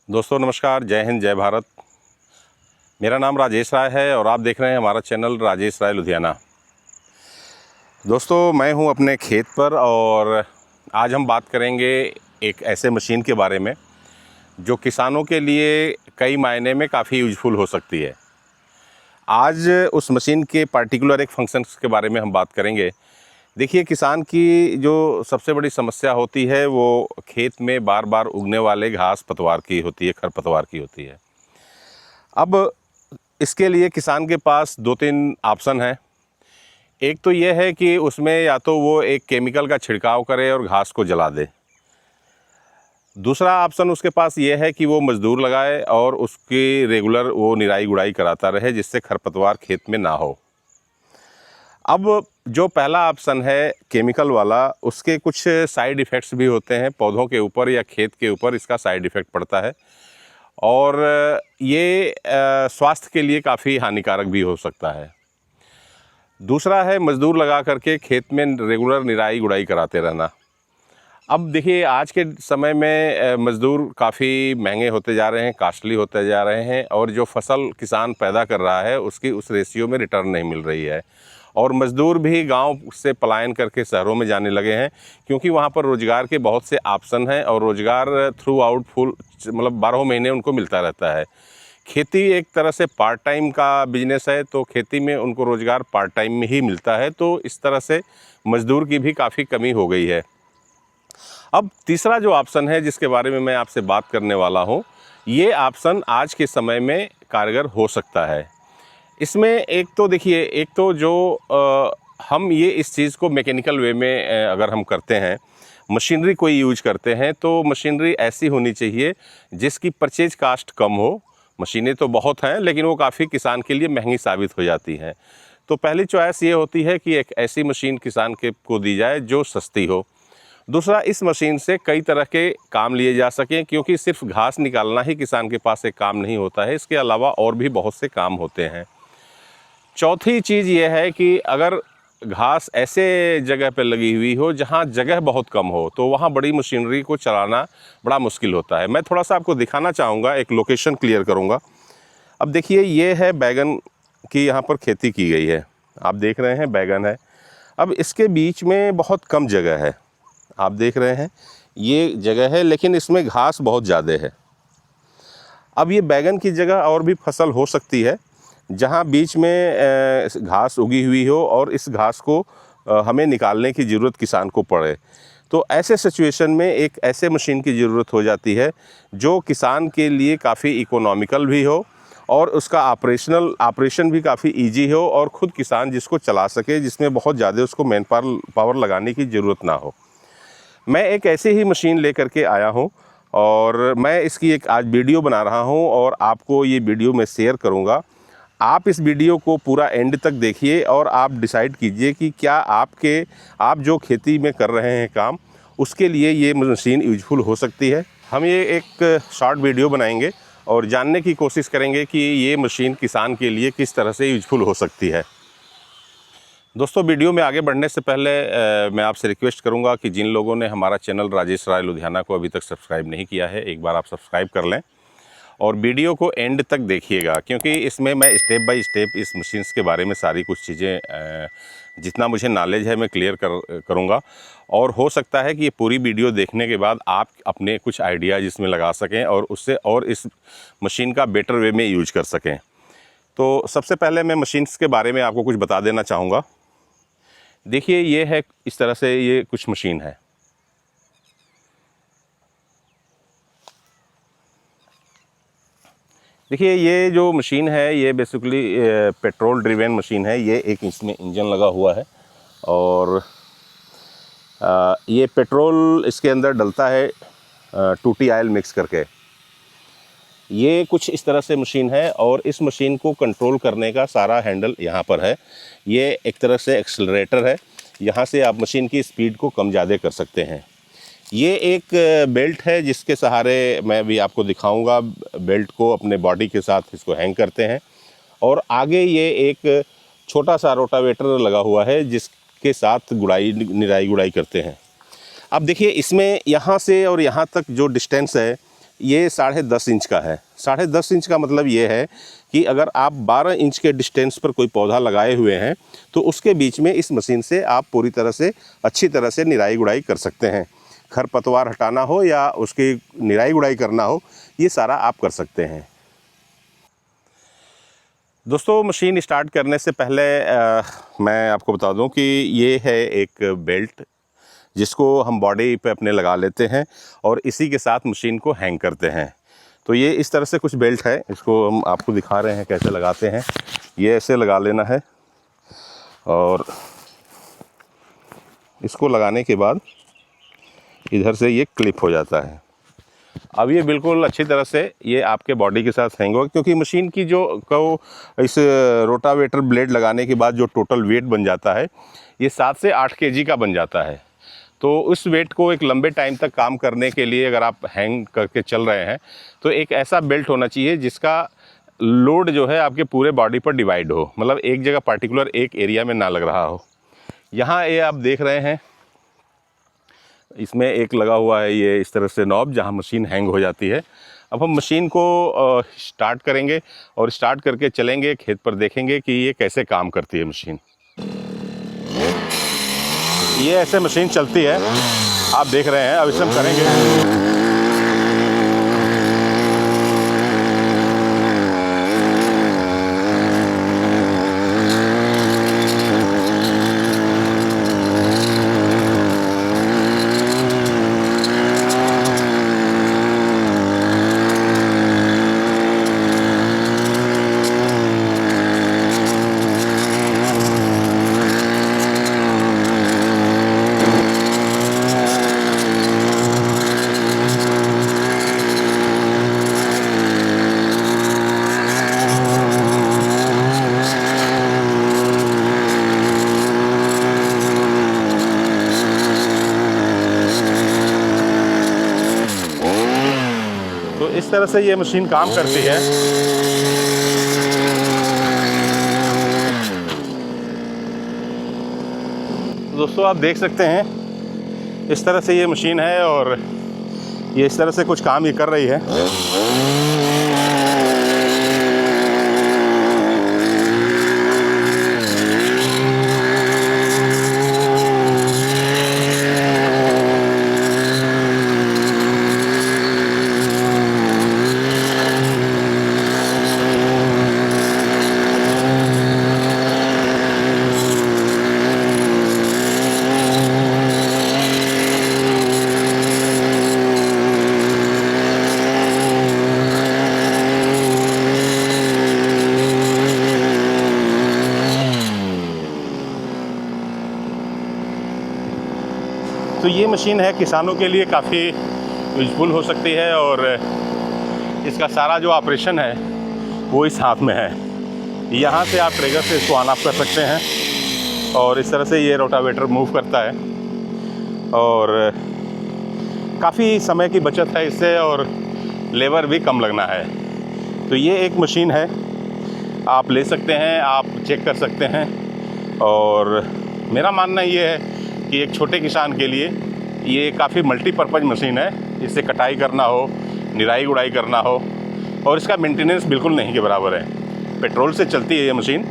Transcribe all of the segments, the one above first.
दोस्तों नमस्कार, जय हिंद, जय भारत। मेरा नाम राजेश राय है और आप देख रहे हैं हमारा चैनल राजेश राय लुधियाना। दोस्तों मैं हूं अपने खेत पर और आज हम बात करेंगे एक ऐसे मशीन के बारे में जो किसानों के लिए कई मायने में काफ़ी यूजफुल हो सकती है। आज उस मशीन के पार्टिकुलर एक फंक्शंस के बारे में हम बात करेंगे। देखिए, किसान की जो सबसे बड़ी समस्या होती है वो खेत में बार बार उगने वाले घास पतवार की होती है, खरपतवार की होती है। अब इसके लिए किसान के पास 2-3 ऑप्शन हैं। एक तो ये है कि उसमें या तो वो एक केमिकल का छिड़काव करे और घास को जला दे। दूसरा ऑप्शन उसके पास ये है कि वो मज़दूर लगाए और उसकी रेगुलर वो निराई गुड़ाई कराता रहे, जिससे खरपतवार खेत में ना हो। अब जो पहला ऑप्शन है केमिकल वाला, उसके कुछ साइड इफ़ेक्ट्स भी होते हैं पौधों के ऊपर या खेत के ऊपर, इसका साइड इफ़ेक्ट पड़ता है और ये स्वास्थ्य के लिए काफ़ी हानिकारक भी हो सकता है। दूसरा है मज़दूर लगा करके खेत में रेगुलर निराई गुड़ाई कराते रहना। अब देखिए, आज के समय में मज़दूर काफ़ी महंगे होते जा रहे हैं, कास्टली होते जा रहे हैं और जो फसल किसान पैदा कर रहा है उसकी उस रेशियो में रिटर्न नहीं मिल रही है और मज़दूर भी गांव से पलायन करके शहरों में जाने लगे हैं, क्योंकि वहां पर रोज़गार के बहुत से ऑप्शन हैं और रोज़गार थ्रू आउट फुल मतलब 12 महीने उनको मिलता रहता है। खेती एक तरह से पार्ट टाइम का बिजनेस है, तो खेती में उनको रोज़गार पार्ट टाइम में ही मिलता है, तो इस तरह से मज़दूर की भी काफ़ी कमी हो गई है। अब तीसरा जो ऑप्शन है जिसके बारे में मैं आपसे बात करने वाला हूँ, ये ऑप्शन आज के समय में कारगर हो सकता है। इसमें एक तो देखिए, एक तो जो हम ये इस चीज़ को मैकेनिकल वे में अगर हम करते हैं, मशीनरी कोई यूज करते हैं, तो मशीनरी ऐसी होनी चाहिए जिसकी परचेज कास्ट कम हो। मशीनें तो बहुत हैं लेकिन वो काफ़ी किसान के लिए महंगी साबित हो जाती हैं। तो पहली चॉइस ये होती है कि एक ऐसी मशीन किसान को दी जाए जो सस्ती हो। दूसरा, इस मशीन से कई तरह के काम लिए जा सकें, क्योंकि सिर्फ घास निकालना ही किसान के पास एक काम नहीं होता है, इसके अलावा और भी बहुत से काम होते हैं। चौथी चीज़ ये है कि अगर घास ऐसे जगह पे लगी हुई हो जहाँ जगह बहुत कम हो, तो वहाँ बड़ी मशीनरी को चलाना बड़ा मुश्किल होता है। मैं थोड़ा सा आपको दिखाना चाहूँगा, एक लोकेशन क्लियर करूँगा। अब देखिए, ये है बैगन की यहाँ पर खेती की गई है। आप देख रहे हैं बैगन है। अब इसके बीच में बहुत कम जगह है, आप देख रहे हैं ये जगह है, लेकिन इसमें घास बहुत ज़्यादा है। अब ये बैगन की जगह और भी फसल हो सकती है जहाँ बीच में घास उगी हुई हो और इस घास को हमें निकालने की ज़रूरत किसान को पड़े। तो ऐसे सिचुएशन में एक ऐसे मशीन की ज़रूरत हो जाती है जो किसान के लिए काफ़ी इकोनॉमिकल भी हो और उसका ऑपरेशन भी काफ़ी इजी हो और ख़ुद किसान जिसको चला सके, जिसमें बहुत ज़्यादा उसको मैन पावर लगाने की ज़रूरत ना हो। मैं एक ऐसी ही मशीन लेकर के आया हूँ और मैं इसकी एक आज वीडियो बना रहा हूँ और आपको ये वीडियो मैं शेयर करूँगा। आप इस वीडियो को पूरा एंड तक देखिए और आप डिसाइड कीजिए कि क्या आप जो खेती में कर रहे हैं काम, उसके लिए ये मशीन यूजफुल हो सकती है। हम ये एक शॉर्ट वीडियो बनाएंगे और जानने की कोशिश करेंगे कि ये मशीन किसान के लिए किस तरह से यूजफुल हो सकती है। दोस्तों, वीडियो में आगे बढ़ने से पहले मैं आपसे रिक्वेस्ट करूंगा कि जिन लोगों ने हमारा चैनल राजेश राय लुधियाना को अभी तक सब्सक्राइब नहीं किया है, एक बार आप सब्सक्राइब कर लें और वीडियो को एंड तक देखिएगा, क्योंकि इसमें मैं स्टेप बाय स्टेप इस मशीन्स के बारे में सारी कुछ चीज़ें जितना मुझे नॉलेज है मैं क्लियर करूँगा और हो सकता है कि ये पूरी वीडियो देखने के बाद आप अपने कुछ आइडियाज़ इसमें लगा सकें और उससे और इस मशीन का बेटर वे में यूज कर सकें। तो सबसे पहले मैं मशीन्स के बारे में आपको कुछ बता देना चाहूँगा। देखिए, ये है इस तरह से ये कुछ मशीन है। देखिए, ये जो मशीन है ये बेसिकली पेट्रोल ड्रिवेन मशीन है। ये एक इसमें इंजन लगा हुआ है और ये पेट्रोल इसके अंदर डलता है 2T ऑयल मिक्स करके। ये कुछ इस तरह से मशीन है और इस मशीन को कंट्रोल करने का सारा हैंडल यहाँ पर है। ये एक तरह से एक्सेलरेटर है, यहाँ से आप मशीन की स्पीड को कम ज़्यादा कर सकते हैं। ये एक बेल्ट है जिसके सहारे मैं भी आपको दिखाऊंगा। बेल्ट को अपने बॉडी के साथ इसको हैंग करते हैं और आगे ये एक छोटा सा रोटावेटर लगा हुआ है जिसके साथ निराई गुड़ाई करते हैं। अब देखिए, इसमें यहाँ से और यहाँ तक जो डिस्टेंस है ये 10.5 इंच का है। 10.5 इंच का मतलब ये है कि अगर आप 12 इंच के डिस्टेंस पर कोई पौधा लगाए हुए हैं तो उसके बीच में इस मशीन से आप पूरी तरह से अच्छी तरह से निराई गुड़ाई कर सकते हैं। खरपतवार हटाना हो या उसकी निराई गुड़ाई करना हो, ये सारा आप कर सकते हैं। दोस्तों, मशीन स्टार्ट करने से पहले मैं आपको बता दूं कि ये है एक बेल्ट जिसको हम बॉडी पे अपने लगा लेते हैं और इसी के साथ मशीन को हैंग करते हैं। तो ये इस तरह से कुछ बेल्ट है, इसको हम आपको दिखा रहे हैं कैसे लगाते हैं। ये ऐसे लगा लेना है और इसको लगाने के बाद इधर से ये क्लिप हो जाता है। अब ये बिल्कुल अच्छी तरह से ये आपके बॉडी के साथ हैंग होगा, क्योंकि मशीन की जो इस रोटावेटर ब्लेड लगाने के बाद जो टोटल वेट बन जाता है ये 7 से 8 केजी का बन जाता है। तो उस वेट को एक लंबे टाइम तक काम करने के लिए अगर आप हैंग करके चल रहे हैं तो एक ऐसा बेल्ट होना चाहिए जिसका लोड जो है आपके पूरे बॉडी पर डिवाइड हो, मतलब एक जगह पार्टिकुलर एक एरिया में ना लग रहा हो। यहाँ ये आप देख रहे हैं, इसमें एक लगा हुआ है ये इस तरह से नॉब जहाँ मशीन हैंग हो जाती है। अब हम मशीन को स्टार्ट करेंगे और स्टार्ट करके चलेंगे खेत पर, देखेंगे कि ये कैसे काम करती है मशीन। ये ऐसे मशीन चलती है, आप देख रहे हैं। अब इसे हम करेंगे। तो इस तरह से ये मशीन काम करती है। दोस्तों, आप देख सकते हैं इस तरह से ये मशीन है और ये इस तरह से कुछ काम ये कर रही है। तो ये मशीन है किसानों के लिए काफ़ी यूजफुल हो सकती है और इसका सारा जो ऑपरेशन है वो इस हाथ में है। यहाँ से आप ट्रिगर से इसको ऑन ऑफ कर सकते हैं और इस तरह से ये रोटावेटर मूव करता है और काफ़ी समय की बचत है इससे और लेबर भी कम लगना है। तो ये एक मशीन है, आप ले सकते हैं, आप चेक कर सकते हैं। और मेरा मानना ये है कि एक छोटे किसान के लिए ये काफ़ी मल्टीपर्पज़ मशीन है। इससे कटाई करना हो, निराई गुड़ाई करना हो और इसका मेंटेनेंस बिल्कुल नहीं के बराबर है। पेट्रोल से चलती है ये मशीन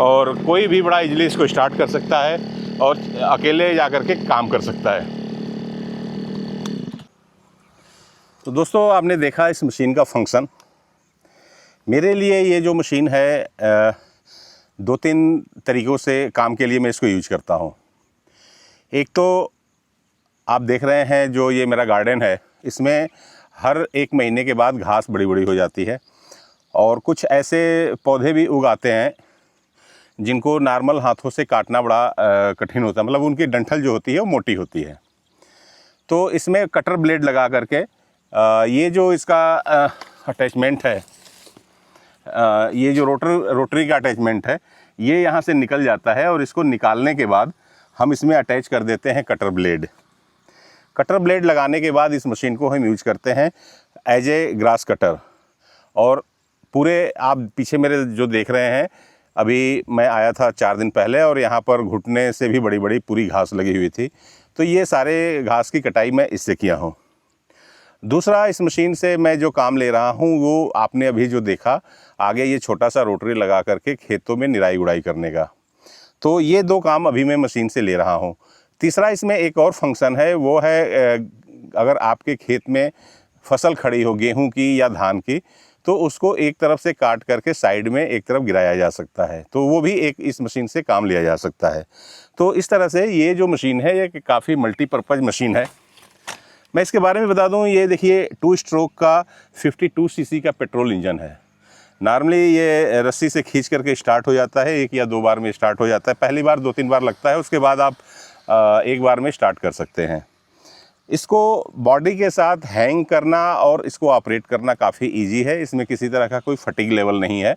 और कोई भी बड़ा इजीली इसको स्टार्ट कर सकता है और अकेले जा कर के काम कर सकता है। तो दोस्तों, आपने देखा इस मशीन का फंक्शन। मेरे लिए ये जो मशीन है 2-3 तरीक़ों से काम के लिए मैं इसको यूज करता हूँ। एक तो आप देख रहे हैं जो ये मेरा गार्डन है, इसमें हर 1 महीने के बाद घास बड़ी बड़ी हो जाती है और कुछ ऐसे पौधे भी उगाते हैं जिनको नॉर्मल हाथों से काटना बड़ा कठिन होता है, मतलब उनकी डंठल जो होती है वो मोटी होती है। तो इसमें कटर ब्लेड लगा करके ये जो इसका अटैचमेंट है, ये जो रोटरी का अटैचमेंट है, ये यहाँ से निकल जाता है और इसको निकालने के बाद हम इसमें अटैच कर देते हैं कटर ब्लेड। कटर ब्लेड लगाने के बाद इस मशीन को हम यूज करते हैं एज ए ग्रास कटर। और पूरे आप पीछे मेरे जो देख रहे हैं, अभी मैं आया था 4 दिन पहले और यहाँ पर घुटने से भी बड़ी बड़ी पूरी घास लगी हुई थी। तो ये सारे घास की कटाई मैं इससे किया हूँ। दूसरा, इस मशीन से मैं जो काम ले रहा हूँ वो आपने अभी जो देखा, आगे ये छोटा सा रोटरी लगा करके खेतों में निराई गुड़ाई करने का, तो ये 2 काम अभी मैं मशीन से ले रहा हूँ। तीसरा, इसमें एक और फंक्शन है, वो है अगर आपके खेत में फसल खड़ी हो गेहूं की या धान की, तो उसको एक तरफ से काट करके साइड में एक तरफ गिराया जा सकता है, तो वो भी एक इस मशीन से काम लिया जा सकता है। तो इस तरह से ये जो मशीन है ये काफ़ी मल्टीपर्पज़ मशीन है। मैं इसके बारे में बता दूं, ये देखिए 2 स्ट्रोक का 52 सीसी का पेट्रोल इंजन है। नॉर्मली ये रस्सी से खींच करके स्टार्ट हो जाता है, 1 या 2 बार में स्टार्ट हो जाता है। पहली बार 2-3 बार लगता है, उसके बाद आप 1 बार में स्टार्ट कर सकते हैं। इसको बॉडी के साथ हैंग करना और इसको ऑपरेट करना काफ़ी इजी है, इसमें किसी तरह का कोई फटीग लेवल नहीं है।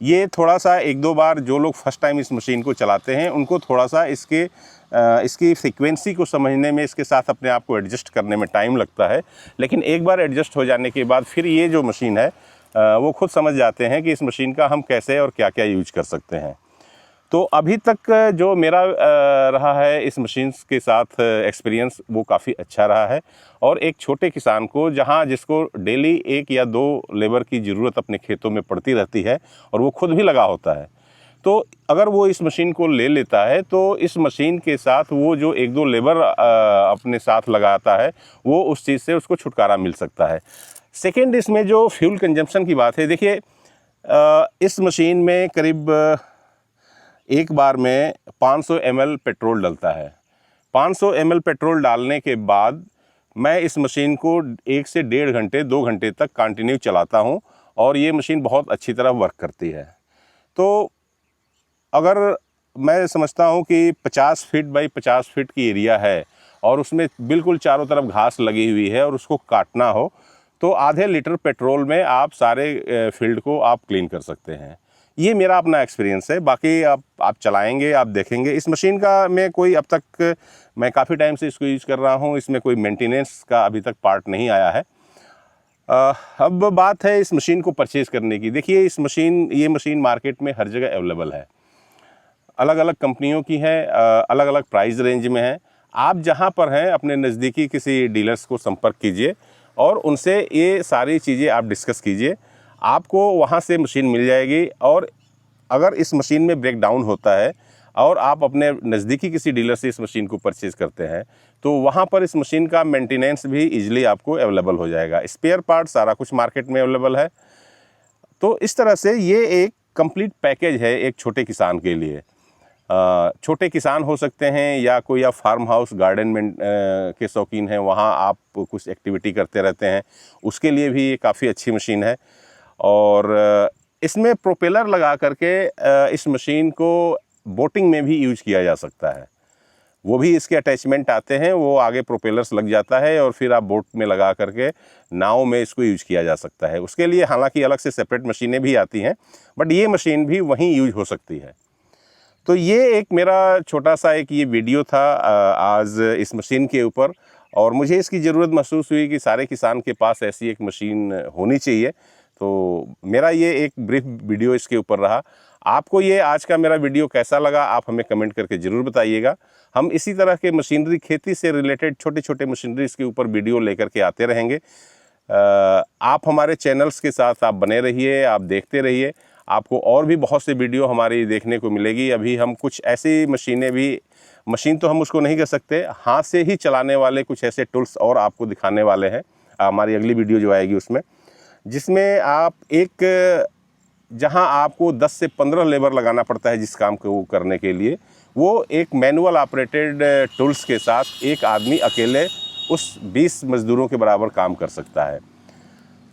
ये थोड़ा सा 1-2 बार जो लोग फर्स्ट टाइम इस मशीन को चलाते हैं उनको थोड़ा सा इसकी फ्रीक्वेंसी को समझने में, इसके साथ अपने आप को एडजस्ट करने में टाइम लगता है, लेकिन एक बार एडजस्ट हो जाने के बाद फिर ये जो मशीन है वो खुद समझ जाते हैं कि इस मशीन का हम कैसे और क्या क्या यूज कर सकते हैं। तो अभी तक जो मेरा रहा है इस मशीन के साथ एक्सपीरियंस, वो काफ़ी अच्छा रहा है। और एक छोटे किसान को, जहां जिसको डेली 1 या 2 लेबर की ज़रूरत अपने खेतों में पड़ती रहती है और वो खुद भी लगा होता है, तो अगर वो इस मशीन को ले लेता है तो इस मशीन के साथ वो जो 1-2 लेबर अपने साथ लगाता है, वो उस चीज़ से उसको छुटकारा मिल सकता है। सेकेंड, इसमें जो फ्यूल कंजम्पशन की बात है, देखिए इस मशीन में करीब एक बार में 500 ml पेट्रोल डलता है। 500 ml पेट्रोल डालने के बाद मैं इस मशीन को 1 से 1.5 घंटे 2 घंटे तक कंटिन्यू चलाता हूं और ये मशीन बहुत अच्छी तरह वर्क करती है। तो अगर मैं समझता हूं कि 50 फीट बाई 50 फीट की एरिया है और उसमें बिल्कुल चारों तरफ घास लगी हुई है और उसको काटना हो, तो आधे लीटर पेट्रोल में आप सारे फील्ड को आप क्लीन कर सकते हैं। ये मेरा अपना एक्सपीरियंस है, बाकी आप चलाएंगे, आप देखेंगे। इस मशीन का मैं कोई अब तक, मैं काफ़ी टाइम से इसको यूज़ कर रहा हूँ, इसमें कोई मेंटेनेंस का अभी तक पार्ट नहीं आया है। अब बात है इस मशीन को परचेज़ करने की। देखिए ये मशीन मार्केट में हर जगह अवेलेबल है, अलग अलग कंपनियों की है, अलग अलग प्राइस रेंज में है। आप जहाँ पर हैं अपने नज़दीकी किसी डीलर्स को संपर्क कीजिए और उनसे ये सारी चीज़ें आप डिस्कस कीजिए, आपको वहाँ से मशीन मिल जाएगी। और अगर इस मशीन में ब्रेक डाउन होता है और आप अपने नज़दीकी किसी डीलर से इस मशीन को परचेज़ करते हैं, तो वहाँ पर इस मशीन का मेंटेनेंस भी ईजिली आपको अवेलेबल हो जाएगा। स्पेयर पार्ट सारा कुछ मार्केट में अवेलेबल है। तो इस तरह से ये एक कंप्लीट पैकेज है एक छोटे किसान के लिए। छोटे किसान हो सकते हैं या कोई आप फार्म हाउस गार्डन में के शौकीन हैं, वहाँ आप कुछ एक्टिविटी करते रहते हैं, उसके लिए भी ये काफ़ी अच्छी मशीन है। और इसमें प्रोपेलर लगा करके इस मशीन को बोटिंग में भी यूज किया जा सकता है। वो भी इसके अटैचमेंट आते हैं, वो आगे प्रोपेलर्स लग जाता है और फिर आप बोट में लगा करके नाव में इसको यूज किया जा सकता है। उसके लिए हालांकि अलग से सेपरेट मशीनें भी आती हैं, बट ये मशीन भी वहीं यूज हो सकती है। तो ये एक मेरा छोटा सा ये वीडियो था आज इस मशीन के ऊपर, और मुझे इसकी ज़रूरत महसूस हुई कि सारे किसान के पास ऐसी एक मशीन होनी चाहिए। तो मेरा ये एक ब्रीफ वीडियो इसके ऊपर रहा। आपको ये आज का मेरा वीडियो कैसा लगा, आप हमें कमेंट करके ज़रूर बताइएगा। हम इसी तरह के मशीनरी, खेती से रिलेटेड छोटे छोटे मशीनरीज़ के ऊपर वीडियो लेकर के आते रहेंगे। आप हमारे चैनल्स के साथ आप बने रहिए, आप देखते रहिए। आपको और भी बहुत से वीडियो हमारी देखने को मिलेगी। अभी हम कुछ ऐसी मशीन तो हम उसको नहीं कह सकते, हाथ से ही चलाने वाले कुछ ऐसे टूल्स और आपको दिखाने वाले हैं हमारी अगली वीडियो जो आएगी उसमें, जिसमें आप जहां आपको 10 से 15 लेबर लगाना पड़ता है जिस काम को करने के लिए, वो एक मैनुअल ऑपरेटेड टूल्स के साथ एक आदमी अकेले उस 20 मज़दूरों के बराबर काम कर सकता है।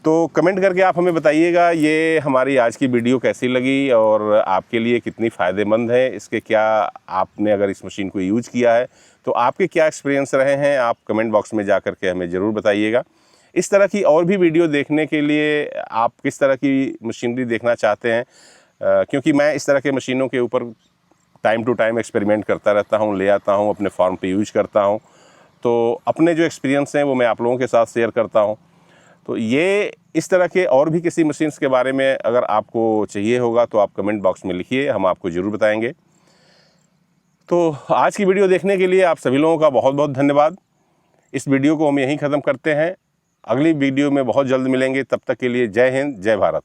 तो कमेंट करके आप हमें बताइएगा ये हमारी आज की वीडियो कैसी लगी और आपके लिए कितनी फ़ायदेमंद है। इसके क्या, आपने अगर इस मशीन को यूज़ किया है तो आपके क्या एक्सपीरियंस रहे हैं, आप कमेंट बॉक्स में जा कर के हमें ज़रूर बताइएगा। इस तरह की और भी वीडियो देखने के लिए आप किस तरह की मशीनरी देखना चाहते हैं, क्योंकि मैं इस तरह के मशीनों के ऊपर टाइम टू टाइम एक्सपेरिमेंट करता रहता हूँ, ले आता हूँ, अपने फार्म पे यूज करता हूँ। तो अपने जो एक्सपीरियंस हैं वो मैं आप लोगों के साथ शेयर करता हूँ। तो ये इस तरह के और भी किसी मशीन्स के बारे में अगर आपको चाहिए होगा तो आप कमेंट बॉक्स में लिखिए, हम आपको ज़रूर बताएंगे। तो आज की वीडियो देखने के लिए आप सभी लोगों का बहुत बहुत धन्यवाद। इस वीडियो को हम यहीं ख़त्म करते हैं। अगली वीडियो में बहुत जल्द मिलेंगे। तब तक के लिए जय हिंद, जय भारत।